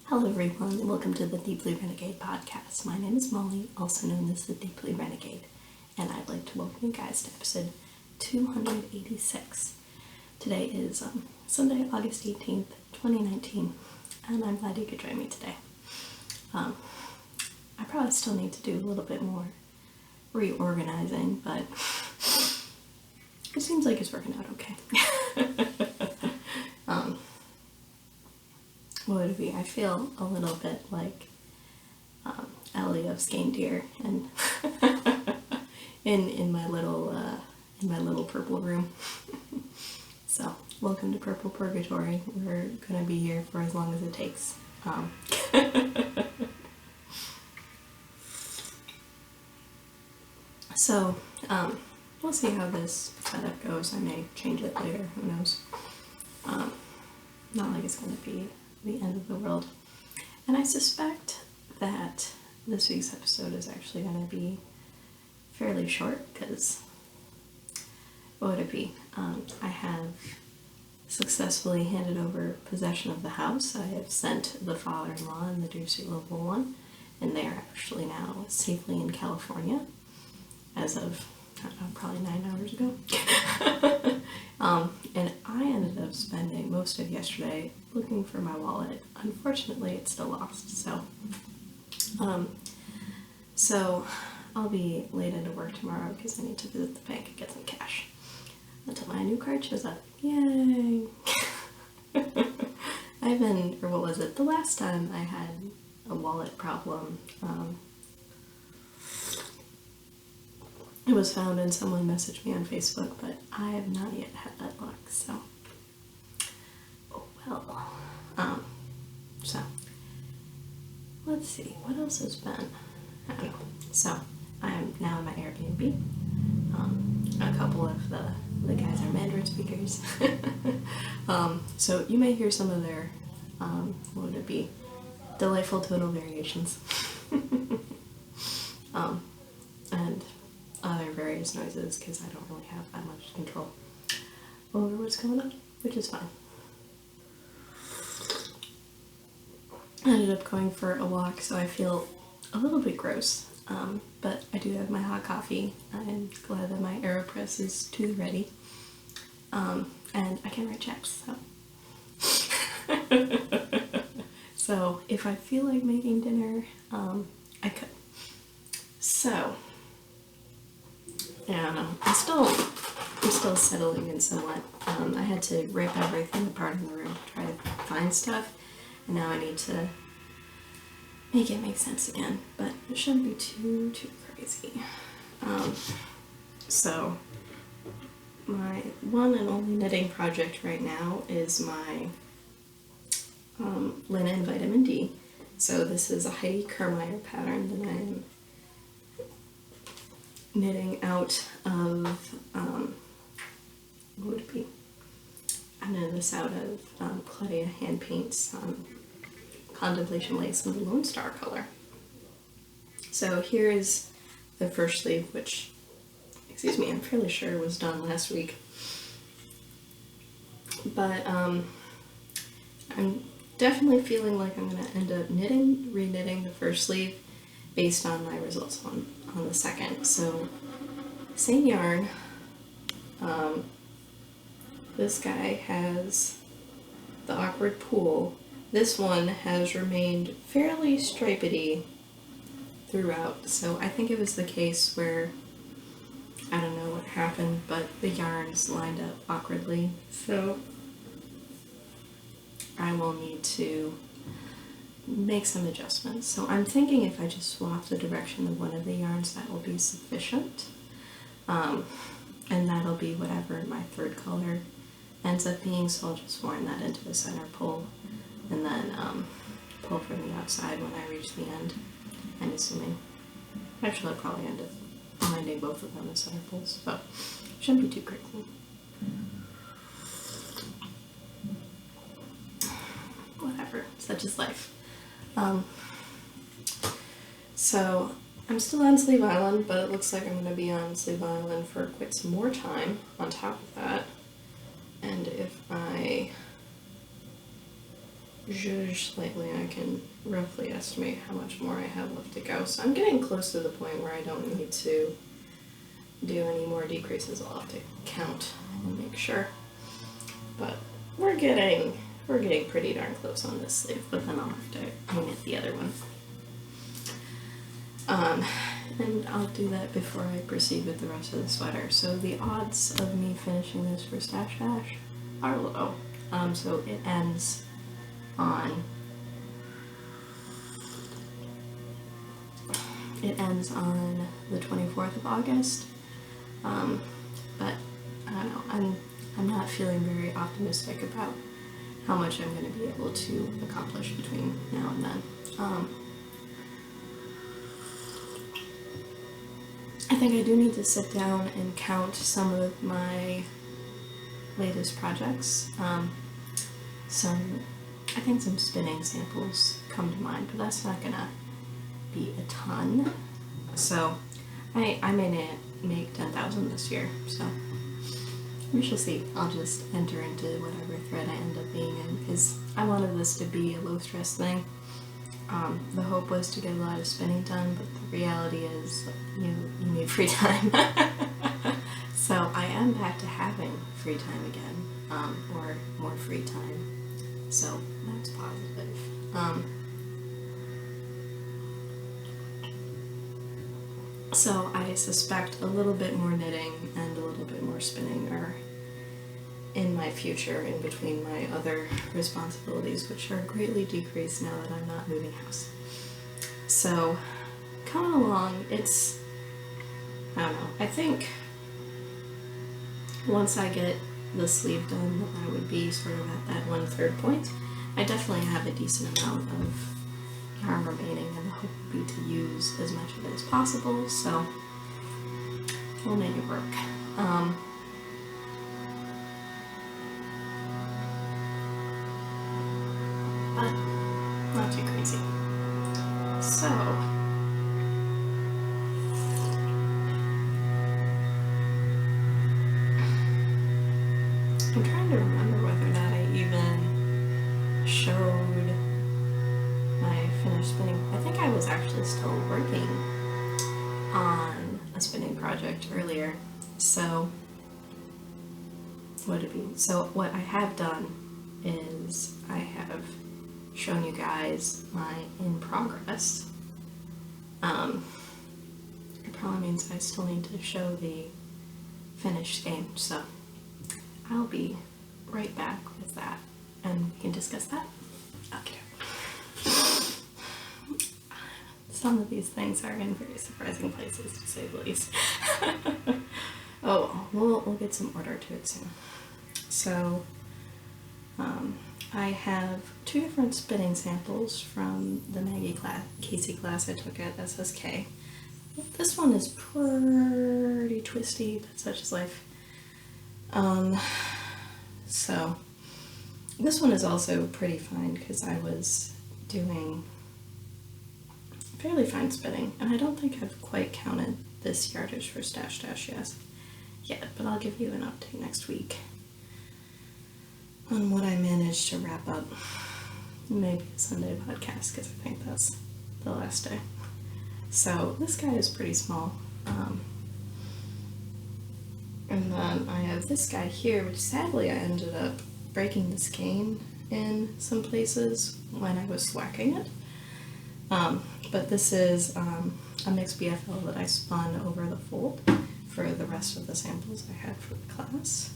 Hello everyone, and welcome to the Deeply Renegade podcast. My name is Molly, also known as the Deeply Renegade, and I'd like to welcome you guys to episode 286. Today is Sunday, August 18th, 2019, and I'm glad you could join me today. I probably still need to do a little bit more reorganizing, but it seems like it's working out okay. What would it be? I feel a little bit like Ellie of Skandir and in my little purple room. So, welcome to Purple Purgatory. We're gonna be here for as long as it takes. So, we'll see how this setup goes. I may change it later. Who knows? Not like it's gonna be the end of the world. And I suspect that this week's episode is actually going to be fairly short because, what would it be? I have successfully handed over possession of the house. I have sent the father-in-law and the dear little one, and they are actually now safely in California as of, I don't know, probably 9 hours ago. And I ended up spending most of yesterday looking for my wallet. Unfortunately, it's still lost, so I'll be late into work tomorrow because I need to visit the bank and get some cash until my new card shows up. Yay! The last time I had a wallet problem, it was found and someone messaged me on Facebook, but I have not yet had that luck, so, oh well. So, let's see, what else has been? I don't know. So, I'm now in my Airbnb. A couple of the guys are Mandarin speakers. So you may hear some of their, what would it be? Delightful tonal variations. And other various noises because I don't really have that much control over what's coming up, which is fine. I ended up going for a walk, so I feel a little bit gross, but I do have my hot coffee. I'm glad that my AeroPress is to the ready, and I can write checks, so. So if I feel like making dinner, I could. So, I don't know. I'm still settling in somewhat. I had to rip everything apart in the room to try to find stuff, and now I need to make it make sense again. But it shouldn't be too crazy. So my one and only knitting project right now is my linen vitamin D. So this is a Heidi Kermeyer pattern that I am knitting out of, what would it be? I'm knitting this out of Claudia Hand Paints Contemplation Lace in the Lone Star color. So here is the first sleeve, which, I'm fairly sure was done last week. But I'm definitely feeling like I'm going to end up re-knitting the first sleeve based on my results on the second. So, same yarn. This guy has the awkward pool. This one has remained fairly stripedy throughout. So I think it was the case where, I don't know what happened, but the yarns lined up awkwardly. So I will need to make some adjustments. So I'm thinking if I just swap the direction of one of the yarns, that will be sufficient. And that'll be whatever my third color ends up being, so I'll just wind that into the center pull and then pull from the outside when I reach the end. I'm assuming. Actually, I'll probably end up winding both of them as center pulls, so shouldn't be too crazy. Whatever, such is life. So I'm still on Sleeve Island, but it looks like I'm going to be on Sleeve Island for quite some more time on top of that. And if I zhuzh slightly, I can roughly estimate how much more I have left to go. So I'm getting close to the point where I don't need to do any more decreases. I'll have to count and make sure. But we're getting pretty darn close on this sleeve, but then I'll have to hang it the other one. And I'll do that before I proceed with the rest of the sweater. So the odds of me finishing this for Stash Dash are low. So it ends on the 24th of August. But I don't know, I'm not feeling very optimistic about how much I'm going to be able to accomplish between now and then. I think I do need to sit down and count some of my latest projects. I think some spinning samples come to mind, but that's not gonna be a ton. So I may make 10,000 this year, so we shall see. I'll just enter into whatever thread I end up being in, because I wanted this to be a low stress thing. The hope was to get a lot of spinning done, but the reality is you need free time. So I am back to having free time again, or more free time. So that's positive. So I suspect a little bit more knitting and a little bit more spinning are in my future, in between my other responsibilities, which are greatly decreased now that I'm not moving house. So coming along, I don't know, I think once I get the sleeve done, I would be sort of at that 1/3 point. I definitely have a decent amount of yarn remaining, and the hope would be to use as much of it as possible, so we'll make it work. But not too crazy. So I'm trying to remember whether or not I even showed my finished spinning. I think I was actually still working on a spinning project earlier. So what I have done is I have shown you guys my in progress. It probably means I still need to show the finished game, so I'll be right back with that and we can discuss that. Okay. Some of these things are in very surprising places, to say the least. Oh, we'll get some order to it soon. So I have 2 different spinning samples from the Casey class I took at SSK. This one is pretty twisty, but such is life. So this one is also pretty fine because I was doing fairly fine spinning, and I don't think I've quite counted this yardage for Stash Dash yet, but I'll give you an update next week on what I managed to wrap up. Maybe a Sunday podcast, because I think that's the last day. So this guy is pretty small. And then I have this guy here, which sadly I ended up breaking the skein in some places when I was swacking it. But this is a mixed BFL that I spun over the fold for the rest of the samples I had for the class.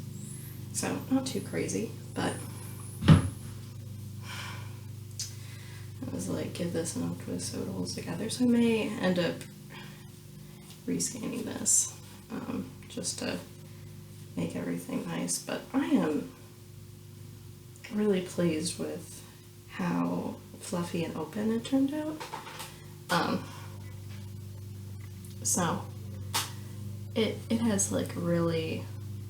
So not too crazy, but I was like, give this enough twist so it holds together. So I may end up rescanning this just to make everything nice, but I am really pleased with how fluffy and open it turned out. So it has like really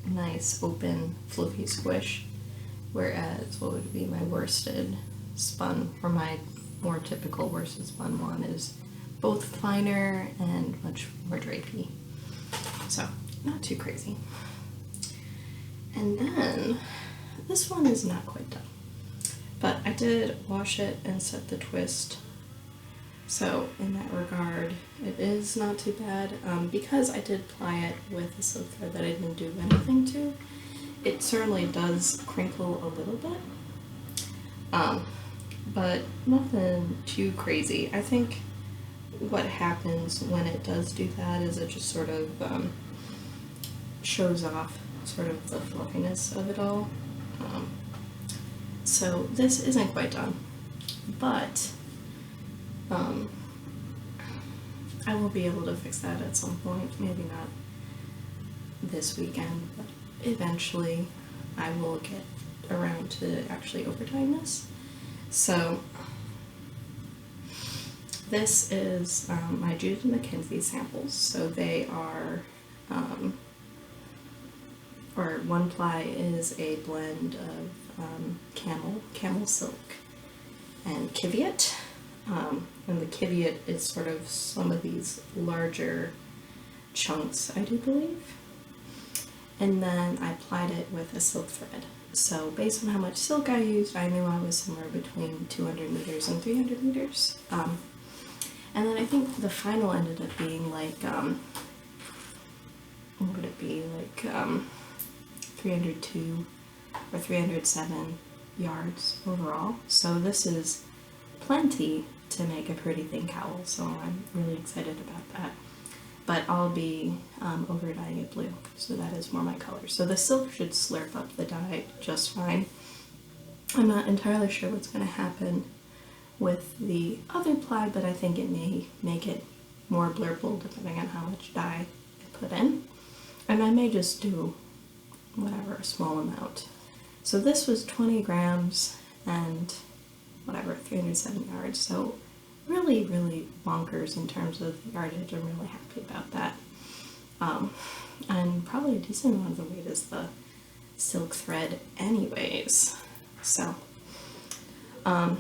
nice open fluffy squish, whereas what would be my worsted spun, or my more typical worsted spun one, is both finer and much more drapey. So not too crazy. And then this one is not quite done, But I did wash it and set the twist, so in that regard it is not too bad. Because I did ply it with a silk thread that I didn't do anything to, it certainly does crinkle a little bit, but nothing too crazy. I think what happens when it does do that is it just sort of shows off sort of the fluffiness of it all. So this isn't quite done, but I will be able to fix that at some point. Maybe not this weekend, but eventually I will get around to actually overtying this. So this is my Judith McKenzie samples. So they are, or one ply is a blend of camel silk and Kiviot. And the Kiviot is sort of some of these larger chunks, I do believe. And then I plied it with a silk thread. So based on how much silk I used, I knew I was somewhere between 200 meters and 300 meters. And then I think the final ended up being like, what would it be, like 302 or 307 yards overall. So this is plenty to make a pretty thin cowl, so I'm really excited about that. But I'll be over dyeing it blue, so that is more my color. So the silk should slurp up the dye just fine. I'm not entirely sure what's going to happen with the other ply, but I think it may make it more blurple depending on how much dye I put in. And I may just do whatever, a small amount. So this was 20 grams and whatever, 307 yards. So really, really bonkers in terms of the yardage. I'm really happy about that. And probably a decent amount of the weight is the silk thread anyways. So the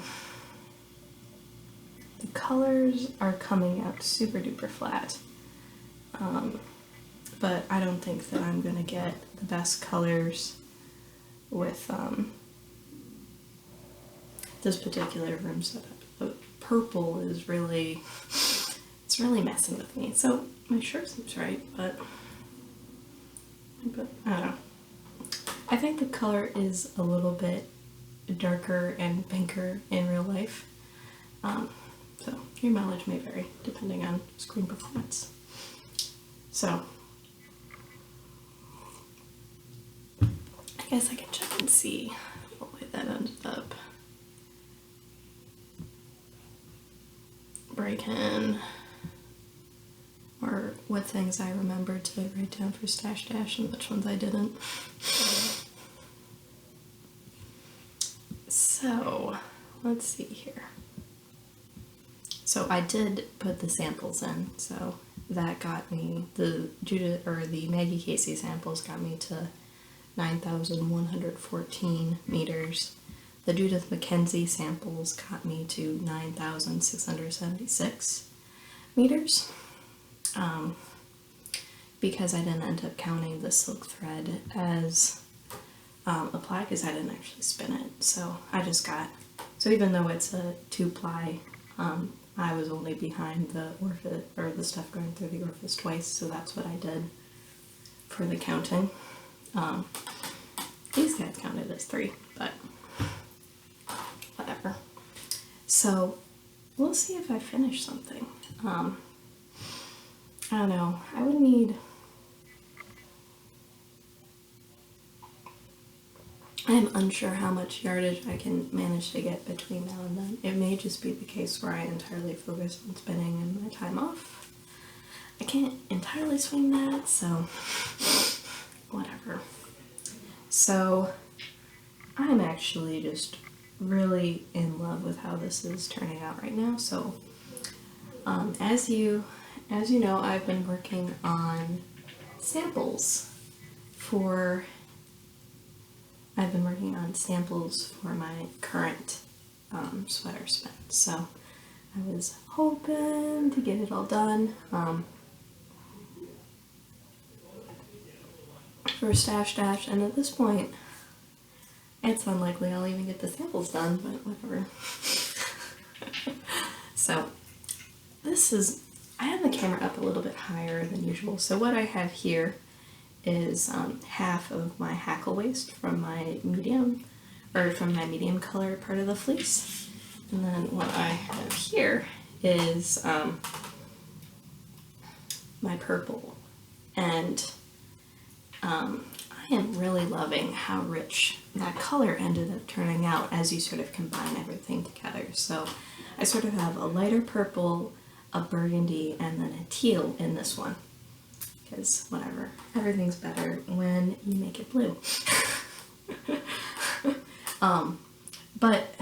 colors are coming out super duper flat. But I don't think that I'm gonna get the best colors with this particular room setup. The purple is really, it's really messing with me. So my shirt seems right, but I don't know. I think the color is a little bit darker and pinker in real life. So your mileage may vary depending on screen performance. So I guess I can check and see what way that ended up. Break-in, or what things I remembered to write down for Stash Dash and which ones I didn't. So let's see here. So I did put the samples in, so that got me, the Judith, or the Maggie Casey samples got me to 9,114 meters. The Judith McKenzie samples got me to 9,676 meters. Because I didn't end up counting the silk thread as a ply because I didn't actually spin it. So I just got, so even though it's a 2-ply, I was only behind the orifice, or the stuff going through the orifice twice, so that's what I did for the counting. These guys counted as 3, but whatever. So we'll see if I finish something. I don't know. I would need, I'm unsure how much yardage I can manage to get between now and then. It may just be the case where I entirely focus on spinning and my time off. I can't entirely swing that, so whatever. So I'm actually just really in love with how this is turning out right now. So as you know, I've been working on samples for my current sweater spin. So I was hoping to get it all done for Stash Dash, and at this point It's unlikely I'll even get the samples done, but whatever. So this is, I have the camera up a little bit higher than usual. So what I have here is half of my hackle waist from my medium color part of the fleece. And then what I have here is my purple. And I am really loving how rich that color ended up turning out as you sort of combine everything together. So I sort of have a lighter purple, a burgundy, and then a teal in this one. Because whatever, everything's better when you make it blue. But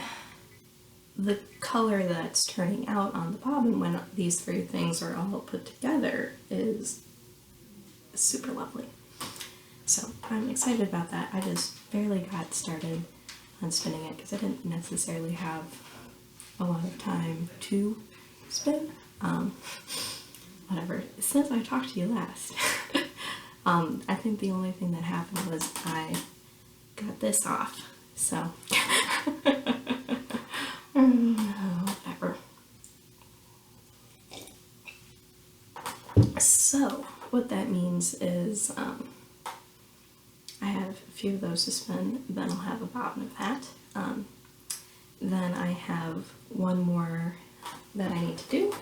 the color that's turning out on the bobbin when these three things are all put together is super lovely. So I'm excited about that. I just barely got started on spinning it because I didn't necessarily have a lot of time to spin. Whatever. Since I talked to you last, I think the only thing that happened was I got this off. So whatever. So what that means is I have a few of those to spin, then I'll have a bobbin of that. Then I have one more that I need to do.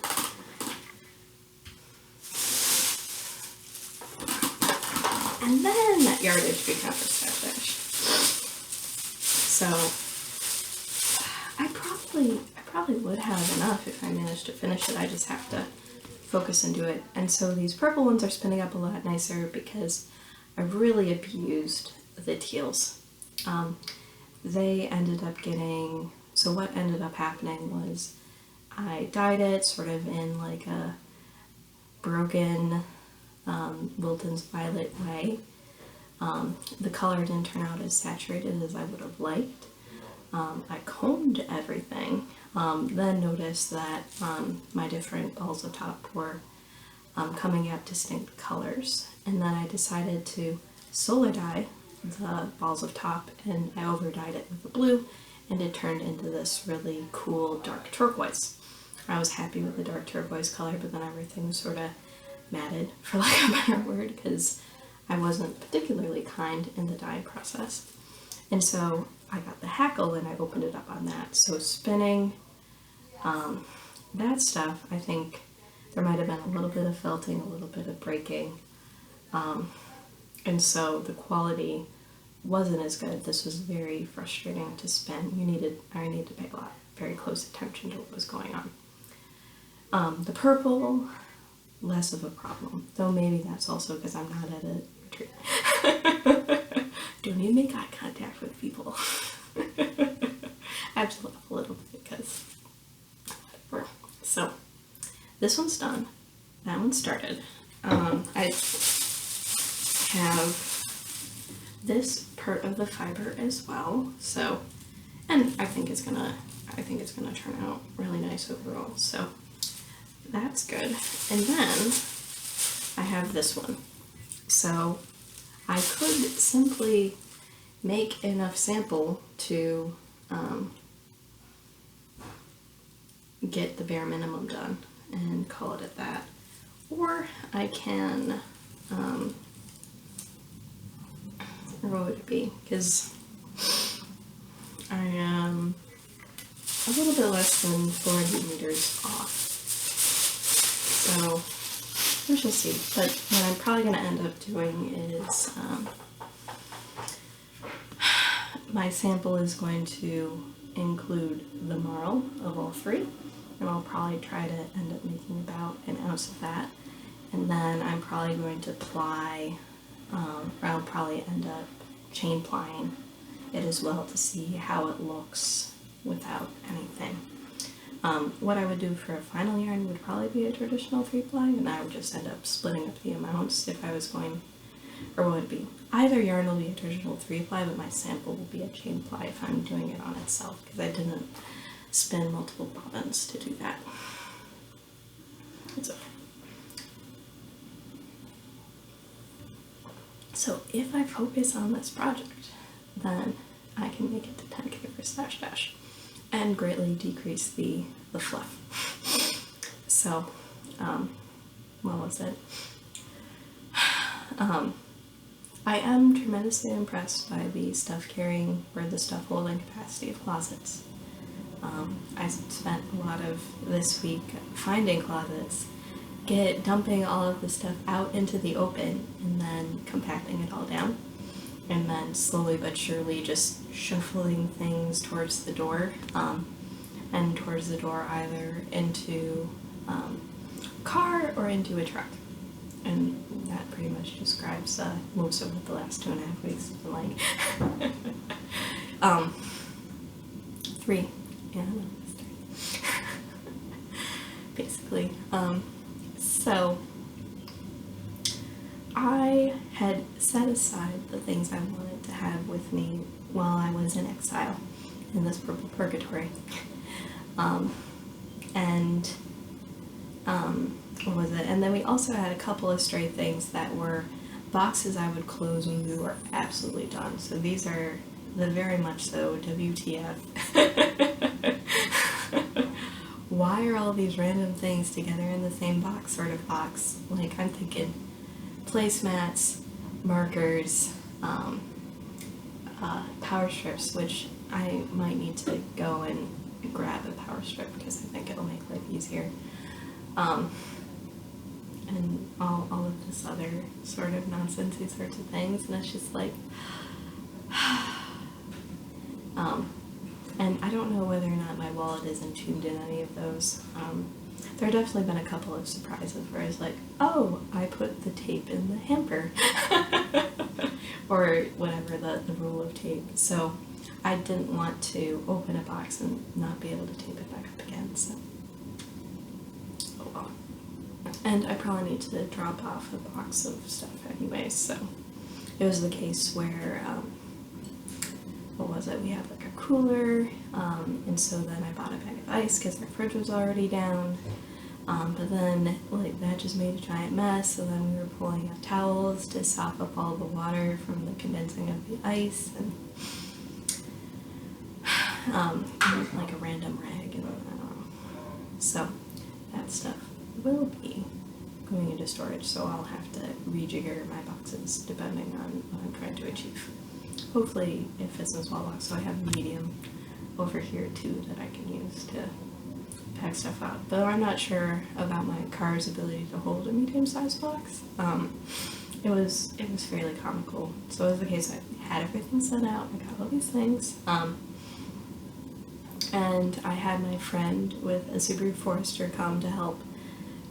And then that yardage becomes start finish. So I probably would have enough if I managed to finish it. I just have to focus and do it. And so these purple ones are spinning up a lot nicer because I really abused the teals. They ended up getting, so what ended up happening was I dyed it sort of in like a broken Wilton's Violet way. The color didn't turn out as saturated as I would have liked. I combed everything, then noticed that my different balls of top were coming out distinct colors, and then I decided to solar dye the balls of top, and I over dyed it with the blue, and it turned into this really cool dark turquoise. I was happy with the dark turquoise color, but then everything sort of matted, for lack of a better word, because I wasn't particularly kind in the dye process. And so I got the hackle and I opened it up on that. So spinning that stuff, I think there might have been a little bit of felting, a little bit of breaking. And so the quality wasn't as good. This was very frustrating to spin. I needed to pay very close attention to what was going on. The purple, less of a problem, though maybe that's also because I'm not at a retreat. Don't even make eye contact with people. I have to laugh a little bit because whatever. So this one's done. That one started. I have this part of the fiber as well. So, and I think it's gonna turn out really nice overall. So that's good. And then I have this one. So I could simply make enough sample to get the bare minimum done and call it at that. Or I can, or what would it be? Because I am a little bit less than 400 meters off. So we shall see. But what I'm probably going to end up doing is my sample is going to include the marl of all three, and I'll probably try to end up making about an ounce of that. And then I'm probably going to ply, or I'll probably end up chain plying it as well to see how it looks without anything. What I would do for a final yarn would probably be a traditional 3-ply, and I would just end up splitting up the amounts if I was going, or what would it be? Either yarn will be a traditional 3-ply, but my sample will be a chain ply if I'm doing it on itself, because I didn't spin multiple bobbins to do that. It's okay. So if I focus on this project, then I can make it to 10K for Stash Dash and greatly decrease the fluff. So, what was it? I am tremendously impressed by the stuff carrying or the stuff holding capacity of closets. I spent a lot of this week finding closets, dumping all of the stuff out into the open, and then compacting it all down, and then slowly but surely just shuffling things towards the door, and towards the door either into a car or into a truck. And that pretty much describes most of what the last 2.5 weeks have been like. 3. Yeah, it's 3. Basically. So I had set aside the things I wanted to have with me while I was in exile in this purple purgatory. What was it? And then we also had a couple of stray things that were boxes I would close when we were absolutely done. So these are the very much so WTF. Why are all these random things together in the same box, sort of box? Like, I'm thinking placemats, markers, power strips, which I might need to go and grab a power strip because I think it'll make life easier. And all of this other sort of nonsensy sorts of things, and it's just like, and I don't know whether or not my wallet is entombed in any of those. There have definitely been a couple of surprises where it's like, oh, I put the tape in the hamper, or whatever the rule of tape. So I didn't want to open a box and not be able to tape it back up again, so. Oh well. And I probably need to drop off a box of stuff anyway, so it was the case where, what was it, we had like a cooler, and so then I bought a bag of ice because our fridge was already down, but then like that just made a giant mess, so then we were pulling out towels to sop up all the water from the condensing of the ice, and like a random rag, and I don't know. So that stuff will be going into storage, so I'll have to rejigger my boxes depending on what I'm trying to achieve. Hopefully it fits in small box, so I have a medium over here too that I can use to pack stuff out. Though I'm not sure about my car's ability to hold a medium-sized box. It was fairly comical. So it was the case I had everything set out, I got all these things, and I had my friend with a Subaru Forester come to help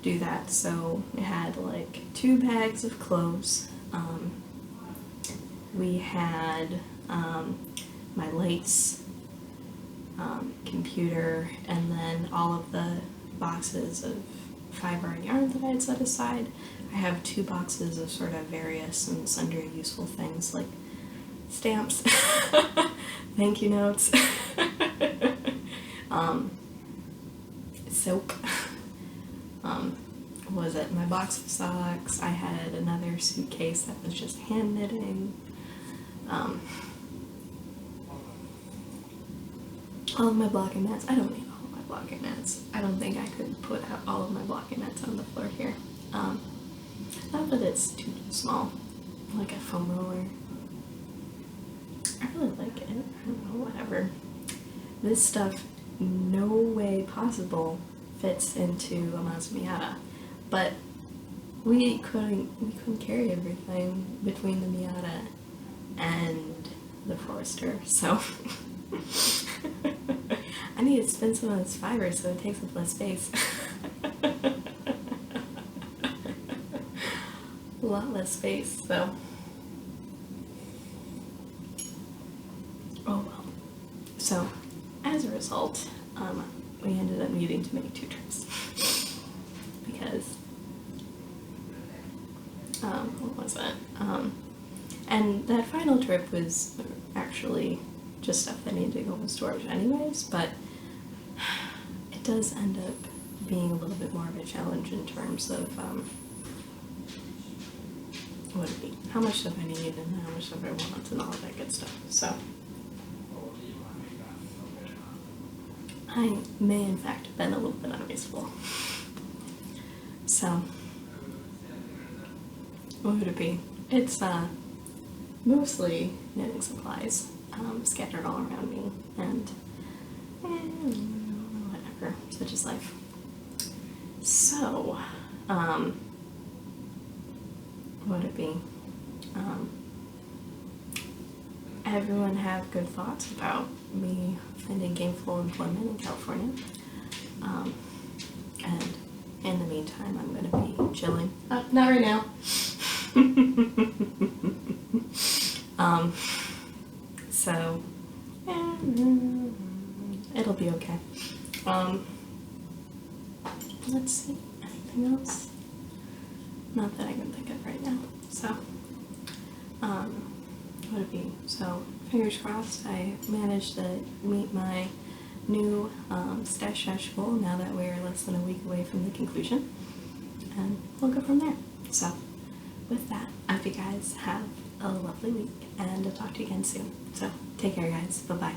do that. So it had like 2 bags of clothes. We had my lights, computer, and then all of the boxes of fiber and yarn that I had set aside. I have 2 boxes of sort of various and sundry useful things like stamps, thank you notes, soap, what was it, my box of socks. I had another suitcase that was just hand knitting, all of my blocking mats. I don't need all of my blocking mats. I don't think I could put out all of my blocking mats on the floor here. Not that it's too small, like a foam roller. I really like it. I don't know, whatever. This stuff, no way possible fits into a Mazda Miata, but we couldn't carry everything between the Miata and the Forester, so I need to spin some of this fiber so it takes up less space. A lot less space, so. Oh well. So, as a result, we ended up needing to make 2 trips. Because, what was it? And that final trip was actually just stuff that needed to go in storage anyways, but it does end up being a little bit more of a challenge in terms of, how much stuff I need and how much stuff I want and all of that good stuff. So, I may in fact have been a little bit unreasonable. So, what would it be? It's mostly knitting supplies scattered all around me, and whatever, such is life. So, what would it be? Everyone have good thoughts about me finding gainful employment in California. And in the meantime, I'm going to be chilling. Not right now. So, it'll be okay. Let's see, anything else? Not that I can think of right now. So, what would it be? So, fingers crossed, I managed to meet my new stash goal now that we're less than a week away from the conclusion. And we'll go from there. So, with that, I hope you guys have a lovely week, and I'll talk to you again soon. So, take care, guys. Bye-bye.